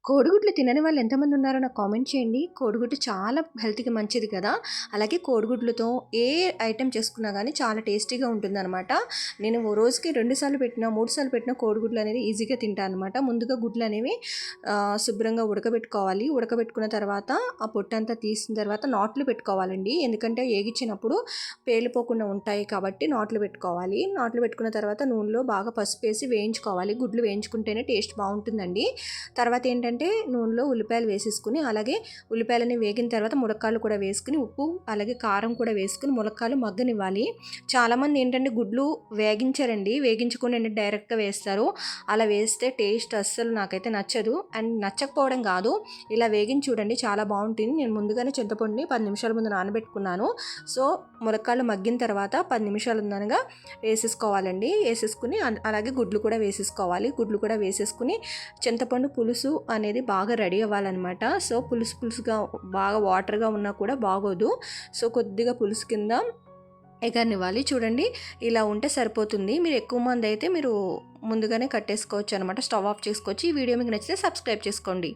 కోడిగుడ్లు తినని వాళ్ళు ఎంతమంది ఉన్నారో నాకు కామెంట్ చేయండి. కోడిగుడ్డు చాలా హెల్త్‌కి మంచిది కదా! అలాగే కోడిగుడ్లతో ఏ ఐటెమ్ చేసుకున్నా గానీ చాలా టేస్టీగా ఉంటుందనమాట. నేను ఓ రోజుకి 2 సార్లు పెట్టినా, 3 సార్లు పెట్టినా కోడిగుడ్లు అనేది ఈజీగా తింటా అనమాట. ముందుగా గుడ్లనేవి శుభ్రంగా ఉడకబెట్టుకోవాలి. ఉడకబెట్టుకున్న తర్వాత ఆ పొట్టంతా తీసిన తర్వాత నాట్లు పెట్టుకోవాలండి. ఎందుకంటే ఏగిచ్చినప్పుడు పేలిపోకుండా ఉంటాయి కాబట్టి నాట్లు పెట్టుకోవాలి. నాట్లు పెట్టుకున్న తర్వాత నూనెలో బాగా పసుపేసి వేయించుకోవాలి. గుడ్లు వేయించుకుంటేనే టేస్ట్ బావుంటుందండి. తర్వాత ఏంటంటే నూనెలో ఉల్లిపాయలు వేసేసుకుని అలాగే ఉల్లిపాయలని వేగిన తర్వాత ములక్కాడలు కూడా వేసుకుని ఉప్పు అలాగే కారం కూడా వేసుకుని ములక్కాడలు మగ్గనివ్వాలి. చాలామంది ఏంటంటే గుడ్లు వేగించారండి, వేగించుకొని డైరెక్ట్గా వేస్తారు. అలా వేస్తే టేస్ట్ అస్సలు నాకైతే నచ్చదు. అండ్ నచ్చకపోవడం కాదు, ఇలా వేగించి చూడండి చాలా బాగుంటుంది. నేను ముందుగానే చింతపండుని 10 నిమిషాల ముందు నానబెట్టుకున్నాను. సో ములక్కాడలు మగ్గిన తర్వాత 10 నిమిషాలు ఉందనగా వేసేసుకోవాలండి. వేసేసుకుని అలాగే గుడ్లు కూడా వేసేసుకోవాలి. గుడ్లు కూడా వేసేసుకుని చింతపండు పులుసు అనేది బాగా రెడీ అవ్వాలన్నమాట. సో పులుసు పులుసుగా బాగా వాటర్గా ఉన్నా కూడా బాగోదు. సో కొద్దిగా పులుసు కింద ఎగరనివ్వాలి. చూడండి ఇలా ఉంటే సరిపోతుంది. మీరు ఎక్కువ మంది అయితే మీరు ముందుగానే కట్టేసుకోవచ్చు అనమాట. స్టవ్ ఆఫ్ చేసుకోవచ్చు. ఈ వీడియో మీకు నచ్చితే సబ్స్క్రైబ్ చేసుకోండి.